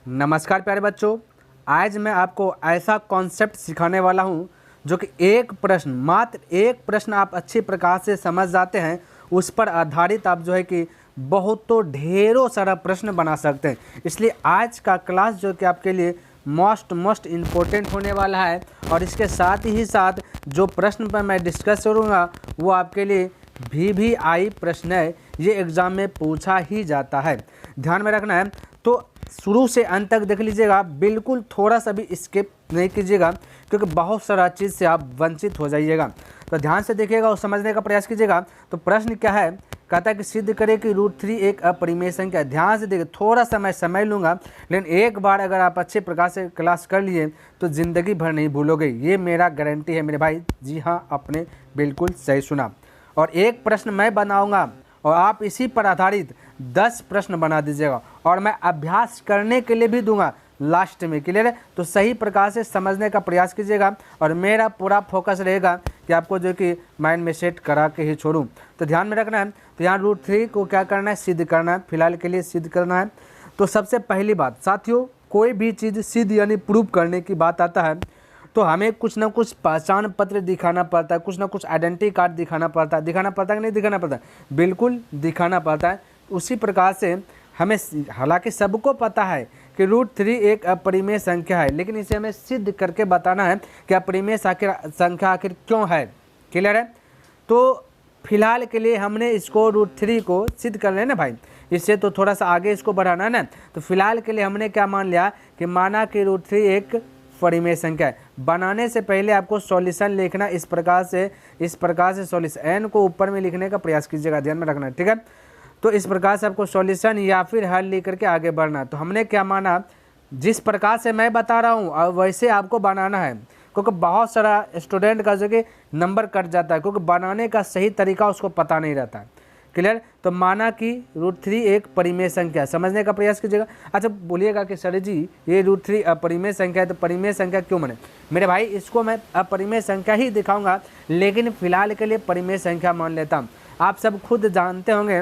नमस्कार प्यारे बच्चों, आज मैं आपको ऐसा कॉन्सेप्ट सिखाने वाला हूं जो कि मात्र एक प्रश्न आप अच्छी प्रकार से समझ जाते हैं, उस पर आधारित आप जो है कि बहुत तो ढेरों सारा प्रश्न बना सकते हैं। इसलिए आज का क्लास जो कि आपके लिए मोस्ट इम्पोर्टेंट होने वाला है और इसके साथ ही साथ जो प्रश्न पर मैं डिस्कस करूँगा वो आपके लिए VVI प्रश्न है। ये एग्ज़ाम में पूछा ही जाता है, ध्यान में रखना है। तो शुरू से अंत तक देख लीजिएगा, बिल्कुल थोड़ा सा भी स्किप नहीं कीजिएगा क्योंकि बहुत सारा चीज़ से आप वंचित हो जाइएगा। तो ध्यान से देखिएगा और समझने का प्रयास कीजिएगा। तो प्रश्न क्या है, कहता है कि सिद्ध करें कि √3 एक अपरिमेय संख्या है। ध्यान से देखिए, थोड़ा सा मैं समय लूँगा, लेकिन एक बार अगर आप अच्छे प्रकार से क्लास कर लिए तो ज़िंदगी भर नहीं भूलोगे, ये मेरा गारंटी है मेरे भाई। जी हाँ, आपने बिल्कुल सही सुना। और एक प्रश्न मैं बनाऊँगा और आप इसी पर आधारित 10 प्रश्न बना दीजिएगा और मैं अभ्यास करने के लिए भी दूंगा लास्ट में। क्लियर है? तो सही प्रकार से समझने का प्रयास कीजिएगा और मेरा पूरा फोकस रहेगा कि आपको जो कि माइंड में सेट करा के ही छोड़ूं। तो ध्यान में रखना है। तो यहाँ √3 को क्या करना है, सिद्ध करना है। फिलहाल के लिए सिद्ध करना है। तो सबसे पहली बात साथियों, कोई भी चीज़ सिद्ध यानी प्रूव करने की बात आता है तो हमें कुछ ना कुछ पहचान पत्र दिखाना पड़ता है, कुछ ना कुछ आइडेंटिटी कार्ड दिखाना पड़ता है। दिखाना पड़ता है कि नहीं दिखाना पड़ता है? बिल्कुल दिखाना पड़ता है। उसी प्रकार से हमें, हालांकि सबको पता है कि √3 एक अपरिमेय संख्या है, लेकिन इसे हमें सिद्ध करके बताना है कि अपरिमेय संख्या आखिर क्यों है। क्लियर है? तो फिलहाल के लिए हमने इसको √3 को सिद्ध कर लेना भाई, इससे तो थोड़ा सा आगे इसको बढ़ाना है ना। तो फिलहाल के लिए हमने क्या मान लिया कि माना कि √3 एक परिमेय संख्या है। बनाने से पहले आपको सॉल्यूशन लिखना इस प्रकार से सॉल्यूशन n को ऊपर में लिखने का प्रयास कीजिएगा, ध्यान में रखना है, ठीक है। तो इस प्रकार से आपको सॉल्यूशन या फिर हल लिख करके आगे बढ़ना। तो हमने क्या माना, जिस प्रकार से मैं बता रहा हूँ वैसे आपको बनाना है, क्योंकि बहुत सारा स्टूडेंट का जो कि नंबर कट जाता है क्योंकि बनाने का सही तरीका उसको पता नहीं रहता है। क्लियर? तो माना कि √3 एक परिमेय संख्या, समझने का प्रयास कीजिएगा। अच्छा बोलिएगा कि सर जी ये √3 अपरिमेय संख्या है, तो परिमेय संख्या क्यों बने? मेरे भाई इसको मैं अपरिमेय संख्या ही दिखाऊंगा, लेकिन फिलहाल के लिए परिमेय संख्या मान लेता हूँ। आप सब खुद जानते होंगे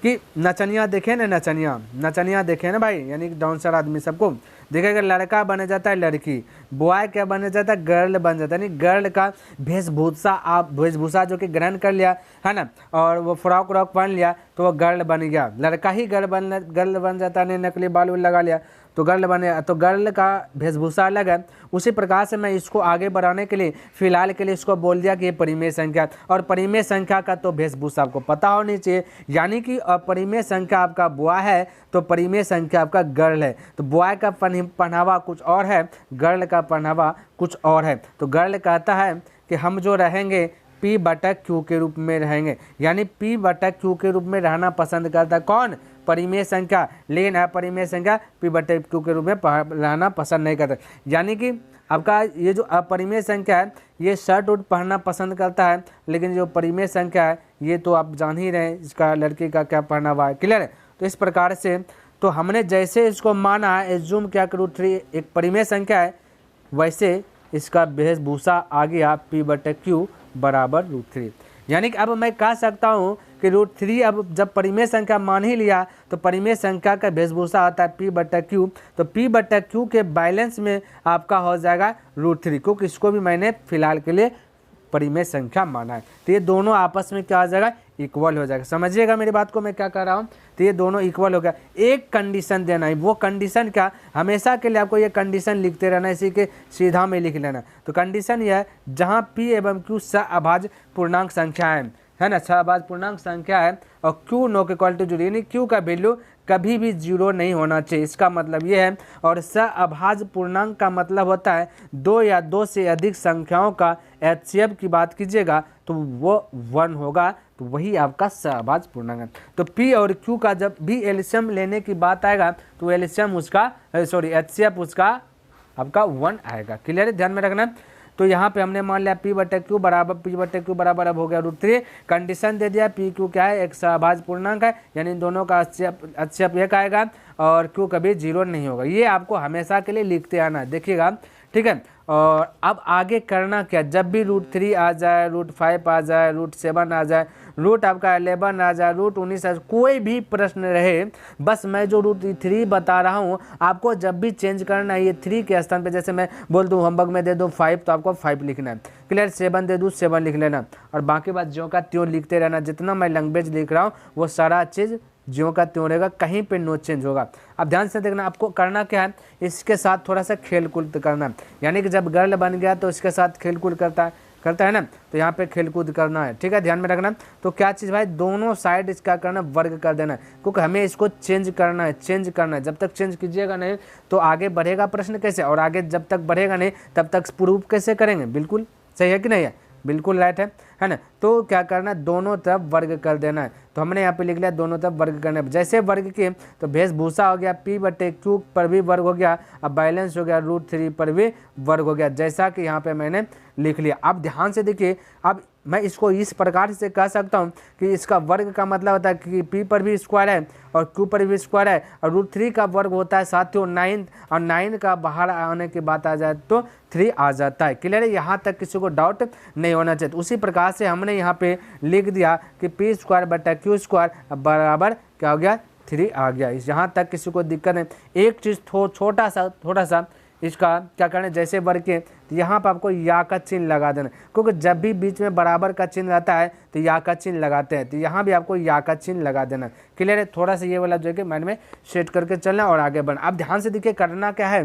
कि नचनिया देखे ना, नचनिया देखे ना भाई, यानी डांसर आदमी सबको देखेगा, लड़का बन जाता है लड़की, बॉय क्या बन जाता है, गर्ल बन जाता है। यानी गर्ल का वेशभूषा जो कि ग्रहण कर लिया है ना, और वो फ्रॉक व्रॉक पहन लिया तो वो गर्ल बन गया। लड़का ही गर्ल बन जाता है, नकली बाल लगा लिया तो गर्ल बने, तो गर्ल का वेशभूषा अलग है। उसी प्रकार से मैं इसको आगे बढ़ाने के लिए फिलहाल के लिए इसको बोल दिया कि ये परिमेय संख्या, और परिमेय संख्या का तो वेशभूषा आपको पता होनी चाहिए। यानी कि अपरिमेय संख्या आपका बॉय है तो परिमेय संख्या आपका गर्ल है। तो बॉय का पहनावा कुछ और है, गर्ल का पहनावा कुछ और है। तो गर्ल कहता है कि हम जो रहेंगे P/Q के रूप में रहेंगे, यानी P/Q के रूप में रहना पसंद करता है। कौन? परिमेय संख्या। लेकिन अपरिमेय संख्या P/Q के रूप में रहना पसंद नहीं करता। यानी कि आपका ये जो अपरिमेय संख्या है ये शर्ट उट पहनना पसंद करता है, लेकिन जो परिमेय संख्या है ये तो आप जान ही रहे हैं इसका लड़की का क्या पहनावा है। क्लियर है? तो इस प्रकार से तो हमने जैसे इसको माना, एज्यूम क्या कि √3 एक परिमेय संख्या है, वैसे इसका वेशभूषा आ गया P/Q बराबर √3। यानी कि अब मैं कह सकता हूँ कि √3 अब जब परिमेय संख्या मान ही लिया तो परिमेय संख्या का वेशभूषा आता है P/Q। तो P/Q के बैलेंस में आपका हो जाएगा √3, क्योंकि इसको भी मैंने फिलहाल के लिए परिमेय संख्या माना है। तो ये दोनों आपस में क्या हो जाएगा, इक्वल हो जाएगा। समझिएगा मेरी बात को मैं क्या कर रहा हूँ। तो ये दोनों इक्वल हो गया। एक कंडीशन देना है, वो कंडीशन क्या, हमेशा के लिए आपको ये कंडीशन लिखते रहना, इसी के सीधा में लिख लेना। तो कंडीशन ये है, जहाँ P एवं Q सहअभाज्य पूर्णांक संख्या है ना, सहअभाज्य पूर्णांक संख्या है और Q नो इक्वल टू 0, यानी Q का वैल्यू कभी भी 0 नहीं होना चाहिए, इसका मतलब ये है। और सहअभाज्य पूर्णांक का मतलब होता है 2 या 2 से अधिक संख्याओं का HCF की बात कीजिएगा तो वो 1 होगा, तो वही आपका सहअभाज्य पूर्णांक है। तो P और Q का जब भी एलसीएम लेने की बात आएगा तो एलसीएम उसका HCF उसका आपका 1 आएगा। क्लियर है? ध्यान में रखना। तो यहाँ पे हमने मान लिया P/Q बराबर अब हो गया √3। कंडीशन दे दिया, PQ क्या है, एक सहअभाज्य पूर्णांक है, यानी इन दोनों का HCF 1 आएगा और Q कभी 0 नहीं होगा। ये आपको हमेशा के लिए लिखते आना है, देखिएगा, ठीक है। और अब आगे करना क्या, जब भी √3 आ जाए, √5 आ जाए, √7 आ जाए, रूट आपका 11 आ जाए, √19 आ जाए, कोई भी प्रश्न रहे, बस मैं जो √3 बता रहा हूँ आपको जब भी चेंज करना है, ये 3 के स्थान पे जैसे मैं बोल दूँ होमवर्क में दे दो 5 तो आपको 5 लिखना है, क्लियर। 7 दे दूँ 7 लिख लेना, और बाकी बात ज्यों का त्यों लिखते रहना। जितना मैं लैंग्वेज लिख रहा हूँ वो सारा चीज़ ज्यों का त्यों रहेगा, कहीं पे नो चेंज होगा। अब ध्यान से देखना, आपको करना क्या है, इसके साथ थोड़ा सा खेल कूद करना है, यानी कि जब गर्ल बन गया तो इसके साथ खेल कूद करता है ना, तो यहाँ पे खेल कूद करना है, ठीक है, ध्यान में रखना। तो क्या चीज़ भाई, दोनों साइड इसका करना वर्ग कर देना है, क्योंकि हमें इसको चेंज करना है। जब तक चेंज कीजिएगा नहीं तो आगे बढ़ेगा प्रश्न कैसे, और आगे जब तक बढ़ेगा नहीं तब तक प्रूफ कैसे करेंगे। बिल्कुल सही है कि नहीं है, बिल्कुल राइट है ना। तो क्या करना है, दोनों तरफ वर्ग कर देना है। तो हमने यहाँ पे लिख लिया दोनों तरफ वर्ग करना है। जैसे वर्ग किए तो वेशभूषा हो गया P/Q पर भी वर्ग हो गया, अब बैलेंस हो गया √3 पर भी वर्ग हो गया, जैसा कि यहाँ पे मैंने लिख लिया। अब ध्यान से देखिए, अब मैं इसको इस प्रकार से कह सकता हूँ कि इसका वर्ग का मतलब होता है कि P पर भी स्क्वायर है और Q पर भी स्क्वायर है, और √3 का वर्ग होता है साथियों 9, और 9 का बाहर आने की बात आ जाए तो 3 आ जाता है, क्लियर है। यहाँ तक किसी को डाउट नहीं होना चाहिए। तो उसी प्रकार से हमने यहाँ पे लिख दिया कि P²/Q² बराबर क्या हो गया, 3 आ गया। यहाँ तक किसी को दिक्कत नहीं। एक चीज़ थोड़ा सा इसका क्या करना है, जैसे वर्ग के तो यहाँ पर आपको या का चिन्ह लगा देना, क्योंकि जब भी बीच में बराबर का चिन्ह रहता है तो या का चिन्ह लगाते हैं, तो यहाँ भी आपको या का चिन्ह लगा देना, क्लियर है। थोड़ा सा ये वाला जो है कि माइंड में सेट करके चलना और आगे बढ़ना। अब ध्यान से देखिए, करना क्या है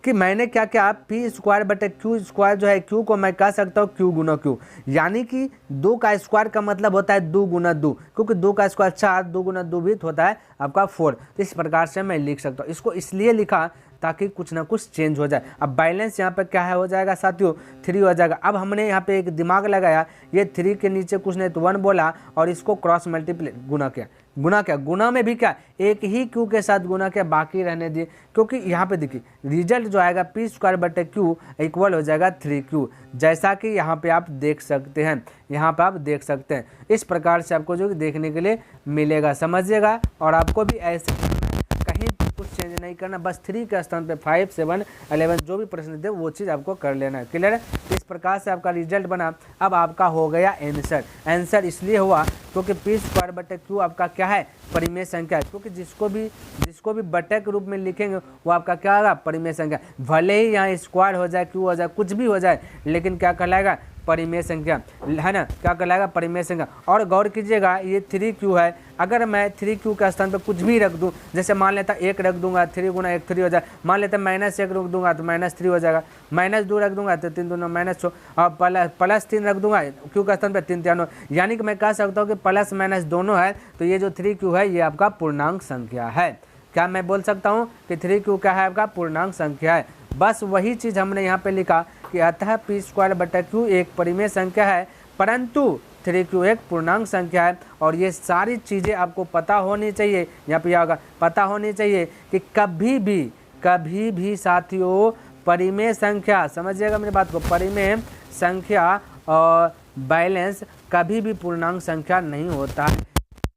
कि मैंने क्या किया, P²/Q² जो है, Q को मैं कह सकता हूँ Q गुना Q, यानी कि 2 का स्क्वायर का मतलब होता है 2 गुना 2, क्योंकि 2 का स्क्वायर 4, 2 गुना 2 भी होता है आपका 4। तो इस प्रकार से मैं लिख सकता हूँ। इसको इसलिए लिखा ताकि कुछ ना कुछ चेंज हो जाए। अब बैलेंस यहाँ पे क्या है, हो जाएगा साथियों 3 हो जाएगा। अब हमने यहाँ पे एक दिमाग लगाया, ये 3 के नीचे कुछ नहीं तो 1 बोला, और इसको क्रॉस मल्टीप्लाई गुना में भी क्या, एक ही Q के साथ गुना किया, बाकी रहने दिए, क्योंकि यहाँ पे देखिए रिजल्ट जो आएगा P²/Q इक्वल हो जाएगा 3Q, जैसा कि यहाँ पे आप देख सकते हैं। इस प्रकार से आपको जो देखने के लिए मिलेगा, समझिएगा। और आपको भी ऐसे कहीं कुछ चेंज नहीं करना, बस 3 के स्थान पे 5, 7, 11 जो भी प्रश्न थे वो चीज़ आपको कर लेना है, क्लियर है। इस प्रकार से आपका रिजल्ट बना। अब आपका हो गया आंसर इसलिए हुआ क्योंकि P²/Q आपका क्या है, परिमेय संख्या है, क्योंकि जिसको भी बटे के रूप में लिखेंगे वो आपका क्या होगा, परिमेय संख्या। भले ही यहाँ स्क्वायर हो जाए, Q हो जाए, कुछ भी हो जाए, लेकिन क्या कहलाएगा, परिमेय संख्या है ना, क्या कहलाएगा, परिमेय संख्या। और गौर कीजिएगा, ये 3Q है, अगर मैं 3Q के स्थान पर कुछ भी रख दूं, जैसे मान लेता 1 रख दूंगा, 3 गुना 1 3 हो जाए, मान लेता -1 रख दूंगा तो -3 हो जाएगा, -2 रख दूंगा तो 3 दूना -6, और +3 रख दूंगा Q के स्थान पर 3 3, यानी कि मैं कह सकता हूँ कि प्लस माइनस दोनों है, तो ये जो 3Q है ये आपका पूर्णांक संख्या है। क्या मैं बोल सकता हूँ कि 3Q क्या है, आपका पूर्णांक संख्या है। बस वही चीज़ हमने यहाँ पे लिखा कि अतः P²/Q एक परिमेय संख्या है, परंतु 3Q एक पूर्णांक संख्या है। और ये सारी चीज़ें आपको पता होनी चाहिए, यहाँ पे होगा पता होनी चाहिए कि कभी भी साथियों परिमेय संख्या, समझिएगा मेरी बात को, परिमेय संख्या और बैलेंस कभी भी पूर्णांक संख्या नहीं होता है।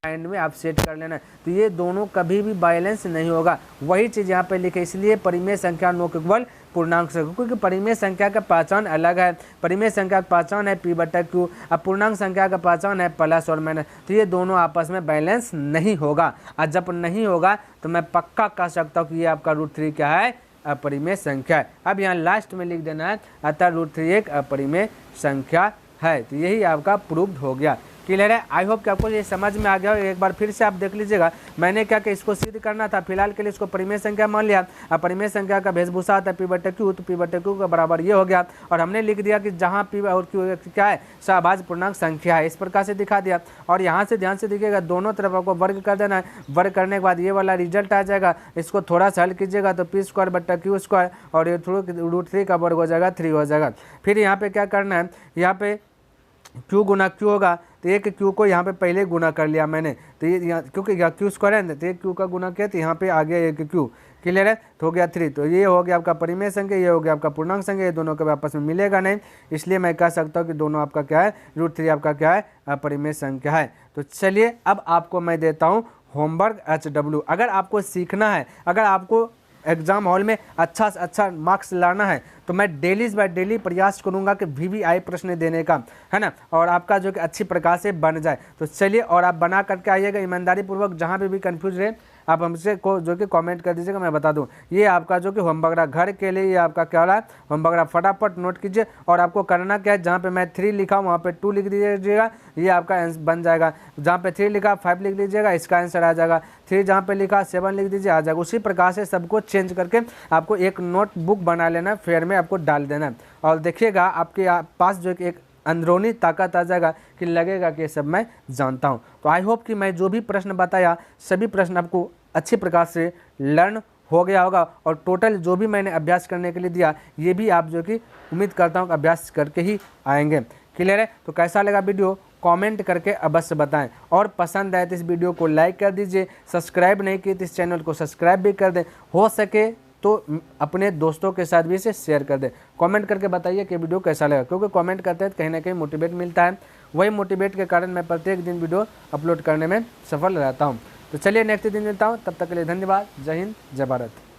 माइंड में आप सेट कर लेना, तो ये दोनों कभी भी बैलेंस नहीं होगा। वही चीज़ यहाँ पे लिखे, इसलिए परिमेय संख्या नो केवल पूर्णांक संख्या, क्योंकि परिमेय संख्या का पहचान अलग है। परिमेय संख्या का पहचान है P/Q, अब पूर्णांक संख्या का पहचान है प्लस और माइनस, तो ये दोनों आपस में बैलेंस नहीं होगा। और जब नहीं होगा तो मैं पक्का कह सकता हूँ कि ये आपका √3 क्या है, अपरिमेय संख्या है। अब यहाँ लास्ट में लिख देना है अतः √3 एक अपरिमेय संख्या है। तो यही आपका प्रूव्ड हो गया, क्लियर है। आई होप कि आपको ये समझ में आ गया हो। एक बार फिर से आप देख लीजिएगा, मैंने क्या कि इसको सिद्ध करना था, फिलहाल के लिए इसको परिमेय संख्या मान लिया। अब परिमेय संख्या का वेशभूषा आता है P/Q, तो P/Q का बराबर ये हो गया, और हमने लिख दिया कि जहाँ P और Q क्या है, सहभाज्य पूर्णांक संख्या है, इस प्रकार से दिखा दिया। और यहाँ से ध्यान से देखिएगा, दोनों तरफ आपको वर्ग कर देना है। वर्ग करने के बाद ये वाला रिजल्ट आ जाएगा, इसको थोड़ा सा हल कीजिएगा तो P²/Q² और ये √3 का वर्ग हो जाएगा 3 हो जाएगा। फिर यहाँ पे क्या करना है, यहाँ पे Q गुना Q होगा, तो एक Q को यहाँ पे पहले गुना कर लिया मैंने, तो ये यहाँ क्योंकि Q² है, तो एक Q का गुना किया तो यहाँ पे आ गया एक Q, क्लियर है, तो हो गया 3। तो ये हो गया आपका परिमेय संख्या, ये हो गया आपका पूर्णांक संख्या, ये दोनों कभी आपस में मिलेगा नहीं, इसलिए मैं कह सकता हूँ कि दोनों आपका क्या है, √3 आपका क्या है, अपरिमेय संख्या है। तो चलिए अब आपको मैं देता हूँ होमवर्क HW। अगर आपको सीखना है, अगर आपको एग्ज़ाम हॉल में अच्छा से अच्छा मार्क्स लाना है, तो तो मैं डेली बाय डेली प्रयास करूंगा कि VVI प्रश्न देने का, है ना, और आपका जो कि अच्छी प्रकार से बन जाए। तो चलिए, और आप बना करके आइएगा ईमानदारी पूर्वक। जहाँ पे भी कंफ्यूज रहे आप हमसे को जो कि कमेंट कर दीजिएगा, मैं बता दूं। ये आपका जो कि होमवर्क रहा घर के लिए, ये आपका क्या रहा है होमवर्क रहा, फटाफट नोट कीजिए। और आपको करना क्या है, जहाँ पे मैं 3 लिखा हूँ वहाँ पे 2 लिख दीजिएगा, ये आपका आंसर बन जाएगा। जहाँ पे 3 लिखा 5 लिख लीजिएगा, इसका आंसर आ जाएगा। 3 जहाँ पे लिखा 7 लिख दीजिए, आ जाएगा। उसी प्रकार से सबको चेंज करके आपको एक नोटबुक बना लेना है, फेयर में आपको डाल देना है। और देखिएगा आपके पास जो कि एक अंदरूनी ताकत आ जाएगा कि लगेगा कि ये सब मैं जानता हूँ। तो आई होप कि मैं जो भी प्रश्न बताया सभी प्रश्न आपको अच्छी प्रकार से लर्न हो गया होगा, और टोटल जो भी मैंने अभ्यास करने के लिए दिया ये भी आप जो कि उम्मीद करता हूँ कि अभ्यास करके ही आएंगे। क्लियर है? तो कैसा लगा वीडियो कमेंट करके अवश्य बताएं, और पसंद आए तो इस वीडियो को लाइक कर दीजिए, सब्सक्राइब नहीं किए तो इस चैनल को सब्सक्राइब भी कर दें, हो सके तो अपने दोस्तों के साथ भी इसे शेयर कर दें। कमेंट करके बताइए कि वीडियो कैसा लगा, क्योंकि कमेंट करते हैं कहीं ना कहीं मोटिवेट मिलता है, वही मोटिवेट के कारण मैं प्रत्येक दिन वीडियो अपलोड करने में सफल रहता हूं। तो चलिए नेक्स्ट दिन मिलता हूं, तब तक के लिए धन्यवाद। जय हिंद, जय भारत।